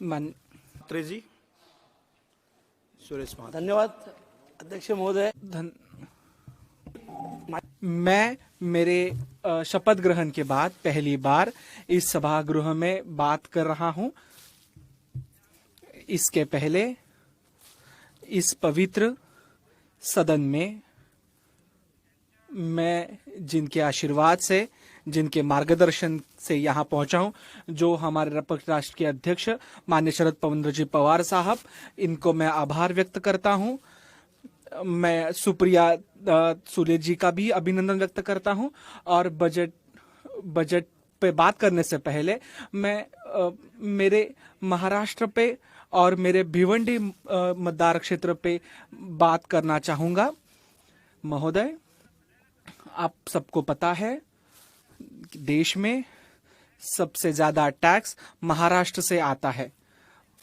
मान ठाकरे जी, सुरेश महातो। धन्यवाद अध्यक्ष महोदय। मैं मेरे शपथ ग्रहण के बाद पहली बार इस सभागृह में बात कर रहा हूं। इसके पहले इस पवित्र सदन में मैं जिनके आशीर्वाद से, जिनके मार्गदर्शन से यहाँ पहुंचा हूं, जो हमारे विपक्ष राष्ट्र के अध्यक्ष माननीय शरद पवार जी पवार साहब, इनको मैं आभार व्यक्त करता हूं। मैं सुप्रिया सूर्य जी का भी अभिनंदन व्यक्त करता हूं। और बजट पे बात करने से पहले मैं मेरे महाराष्ट्र पे और मेरे भिवंडी मतदार क्षेत्र पे बात करना चाहूंगा। महोदय, आप सबको पता है कि देश में सबसे ज्यादा टैक्स महाराष्ट्र से आता है,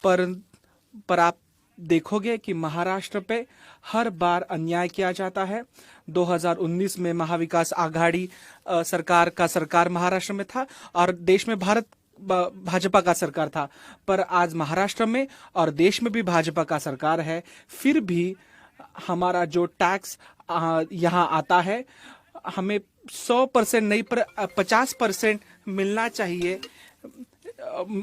पर आप देखोगे कि महाराष्ट्र पे हर बार अन्याय किया जाता है। 2019 में महाविकास आघाड़ी सरकार महाराष्ट्र में था और देश में भाजपा का सरकार था, पर आज महाराष्ट्र में और देश में भी भाजपा का सरकार है। फिर भी हमारा जो टैक्स यहाँ आता है, हमें 100% नहीं पर 50% मिलना चाहिए।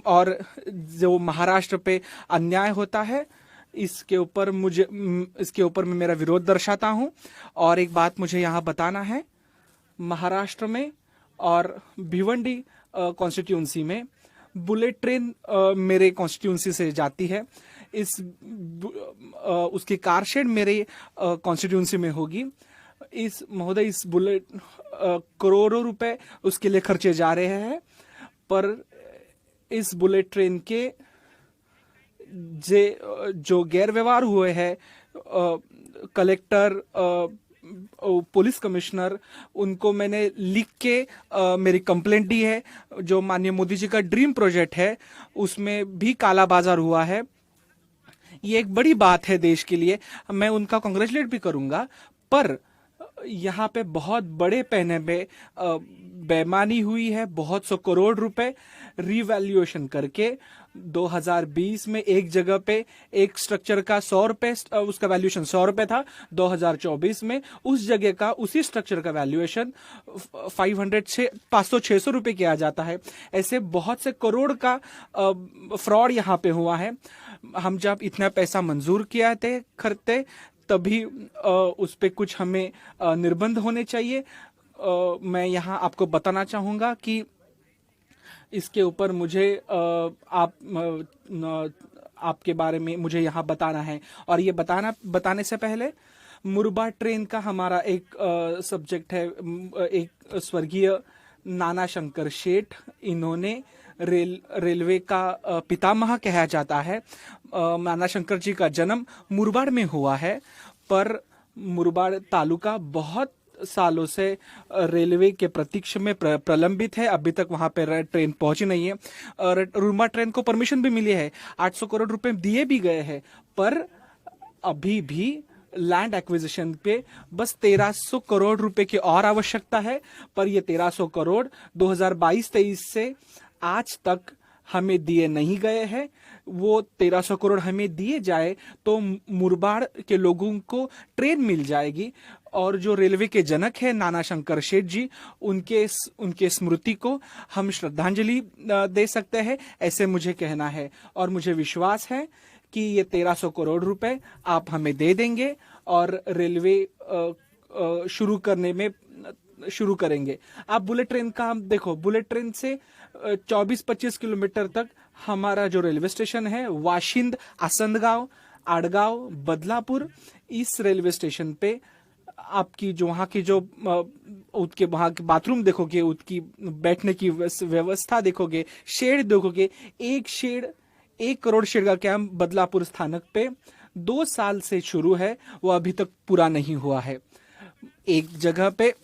और जो महाराष्ट्र पे अन्याय होता है, इसके ऊपर मैं मेरा विरोध दर्शाता हूं। और एक बात मुझे यहाँ बताना है, महाराष्ट्र में और भिवंडी कॉन्स्टिट्यूंसी में बुलेट ट्रेन मेरे कॉन्स्टिट्यूंसी से जाती है। उसकी कारशेड मेरे कॉन्स्टिट्यूंसी में होगी। महोदय, इस बुलेट करोड़ों रुपए उसके लिए खर्चे जा रहे हैं, पर इस बुलेट ट्रेन के जो गैर व्यवहार हुए हैं, कलेक्टर, पुलिस कमिश्नर, उनको मैंने लिख के मेरी कंप्लेंट दी है। जो माननीय मोदी जी का ड्रीम प्रोजेक्ट है, उसमें भी काला बाजार हुआ है। ये एक बड़ी बात है देश के लिए, मैं उनका कांग्रेचुलेट भी करूंगा। पर यहाँ पे बहुत बड़े पैने पे बेईमानी हुई है। बहुत सौ करोड़ रुपए रिवैल्यूएशन करके 2020 में एक जगह पे एक स्ट्रक्चर का 100 रुपए, उसका वैल्यूएशन 100 रुपए था। 2024 में उस जगह का, उसी स्ट्रक्चर का वैल्यूएशन 500-600 रुपए किया जाता है। ऐसे बहुत से करोड़ का फ्रॉड यहाँ पे हुआ है। हम जब इतना पैसा मंजूर किया थे खर्चे, तभी उस पे कुछ हमें निर्बंध होने चाहिए। मैं यहाँ आपको बताना चाहूंगा कि इसके ऊपर मुझे आपके बारे में मुझे यहाँ बताना है। और ये बताने से पहले, मुरबाड ट्रेन का हमारा एक सब्जेक्ट है। एक स्वर्गीय नाना शंकर शेठ, इन्होंने रेलवे का पितामह कहा जाता है। नाना शंकर जी का जन्म मुरबाड में हुआ है, पर मुरबाड तालुका बहुत सालों से रेलवे के प्रतीक्षा में प्रलंबित है। अभी तक वहां पे ट्रेन पहुंची नहीं है। और रुमा ट्रेन को परमिशन भी मिली है, 800 करोड़ रुपए दिए भी गए हैं, पर अभी भी लैंड एक्विजिशन पे बस 1300 करोड़ रुपए की और आवश्यकता है। पर ये 1300 करोड़ 2022-23 से आज तक हमें दिए नहीं गए हैं। वो 1300 करोड़ हमें दिए जाए तो मुरबाड के लोगों को ट्रेन मिल जाएगी। और जो रेलवे के जनक है नाना शंकर शेठ जी, उनके स्मृति को हम श्रद्धांजलि दे सकते हैं, ऐसे मुझे कहना है। और मुझे विश्वास है कि ये 1300 करोड़ रुपए आप हमें दे देंगे और रेलवे शुरू करेंगे। आप बुलेट ट्रेन का हम देखो, बुलेट ट्रेन से 24-25 किलोमीटर तक हमारा जो रेलवे स्टेशन है, वाशिंद, आसंदगांव, आड़गांव, बदलापुर, इस रेलवे स्टेशन पे आपकी जो वहाँ की जो उसके वहाँ के बाथरूम देखोगे, उसकी बैठने की व्यवस्था देखोगे, शेड देखोगे, 1 करोड़ शेड का कैंप बदलापुर स्थानक पे 2 साल से शुरू है, वो अभी तक पूरा नहीं हुआ है। एक जगह पे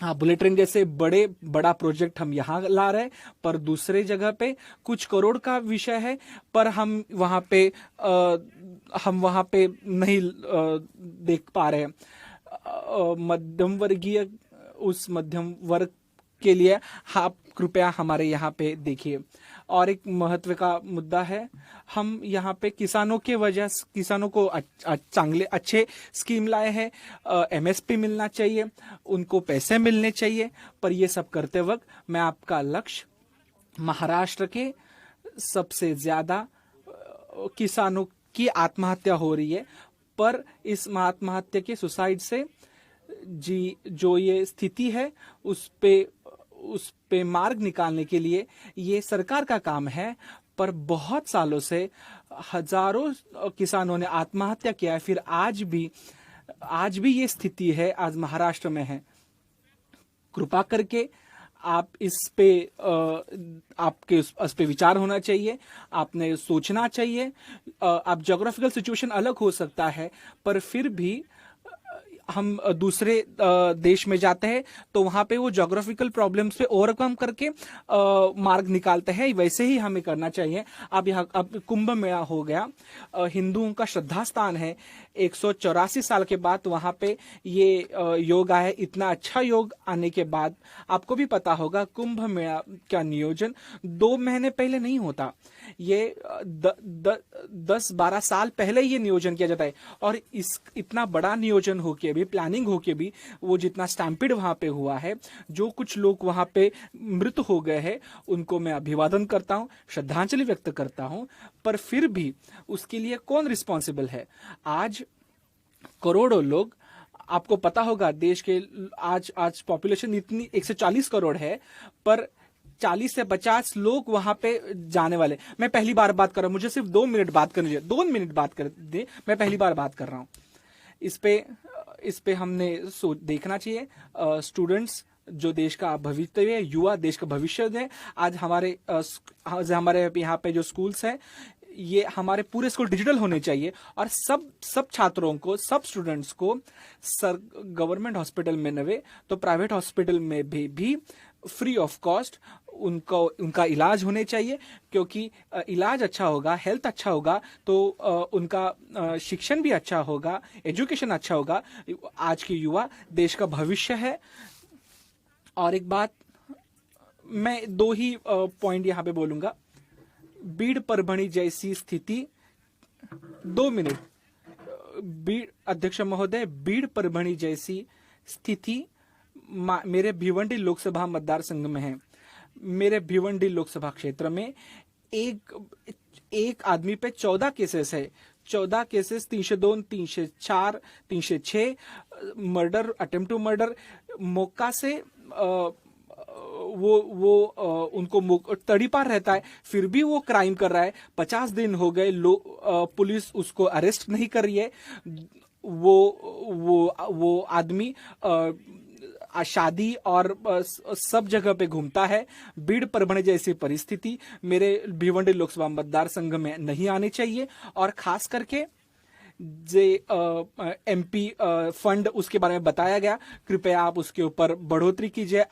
बुलेट ट्रेन जैसे बड़ा प्रोजेक्ट हम यहाँ ला रहे हैं, पर दूसरे जगह पे कुछ करोड़ का विषय है, पर हम वहाँ पे नहीं देख पा रहे हैं। मध्यम वर्गीय, उस मध्यम वर्ग के लिए आप कृपया हमारे यहाँ पे देखिए। और एक महत्व का मुद्दा है, हम यहाँ पे किसानों के वजह किसानों को चांगले अच्छे स्कीम लाए हैं। एमएसपी मिलना चाहिए, उनको पैसे मिलने चाहिए, पर ये सब करते वक्त मैं आपका लक्ष्य महाराष्ट्र के सबसे ज्यादा किसानों की आत्महत्या हो रही है, पर इस आत्महत्या के सुसाइड से जी जो ये स्थिति है उस पे मार्ग निकालने के लिए ये सरकार का काम है। पर बहुत सालों से हजारों किसानों ने आत्महत्या किया है, फिर आज भी ये स्थिति है, आज महाराष्ट्र में है। कृपा करके आप आपके इस पे विचार होना चाहिए, आपने सोचना चाहिए। आप ज्योग्राफिकल सिचुएशन अलग हो सकता है, पर फिर भी हम दूसरे देश में जाते हैं तो वहां पे वो ज्योग्राफिकल प्रॉब्लम्स पे ओवरकम करके मार्ग निकालते हैं, वैसे ही हमें करना चाहिए। अब कुंभ मेला हो गया, हिंदुओं का श्रद्धा स्थान है, 184 साल के बाद वहां पे ये योग आया है। इतना अच्छा योग आने के बाद आपको भी पता होगा कुंभ मेला का नियोजन 2 महीने पहले नहीं होता, ये 10-12 साल पहले ये नियोजन किया जाता है। और इतना बड़ा नियोजन होके भी, प्लानिंग होके भी, वो जितना स्टैम्पिड वहां पे हुआ है, जो कुछ लोग वहां पे मृत हो गए हैं, उनको मैं अभिवादन करता हूं, श्रद्धांजलि व्यक्त करता हूं। पर फिर भी उसके लिए कौन रिस्पॉन्सिबल है? आज करोड़ों लोग, आपको पता होगा देश के आज पॉपुलेशन इतनी 140 करोड़ है, पर 40 से 50 लोग वहां पे जाने वाले। मैं पहली बार बात कर रहा हूं, मुझे सिर्फ 2 मिनट बात करने दीजिए, 2 मिनट बात कर दे, मैं पहली बार बात कर रहा हूं। इस पे हमने देखना चाहिए। स्टूडेंट्स जो देश का भविष्य है, युवा देश का भविष्य है। आज हमारे यहाँ पे जो स्कूल्स हैं, ये हमारे पूरे स्कूल डिजिटल होने चाहिए, और सब छात्रों को, सब स्टूडेंट्स को गवर्नमेंट हॉस्पिटल में नवे तो प्राइवेट हॉस्पिटल में भी फ्री ऑफ कॉस्ट उनका इलाज होने चाहिए। क्योंकि इलाज अच्छा होगा, हेल्थ अच्छा होगा, तो उनका शिक्षण भी अच्छा होगा, एजुकेशन अच्छा होगा। आज के युवा देश का भविष्य है। और एक बात, मैं 2 ही पॉइंट यहां पे बोलूंगा। बीड़ परभणी जैसी स्थिति, 2 मिनट, अध्यक्ष महोदय, बीड़ परभणी जैसी स्थिति मेरे भिवंडी लोकसभा मतदार संघ में है। मेरे भिवंडी लोकसभा क्षेत्र में एक आदमी पे 14 केसेस है, 14 cases, 302, 304, 306 murder, attempt to murder. मौका से उनको तड़ीपार रहता है, फिर भी वो क्राइम कर रहा है। 50 दिन हो गए, पुलिस उसको अरेस्ट नहीं कर रही है। वो आदमी शादी और सब जगह पे घूमता है। बीड़ परभणी जैसी परिस्थिति मेरे भिवंडी लोकसभा मतदार संघ में नहीं आनी चाहिए। और खास करके जे एमपी फंड उसके बारे में बताया गया, कृपया आप उसके ऊपर बढ़ोतरी कीजिए।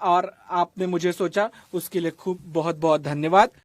और आपने मुझे सोचा, उसके लिए खूब बहुत बहुत धन्यवाद।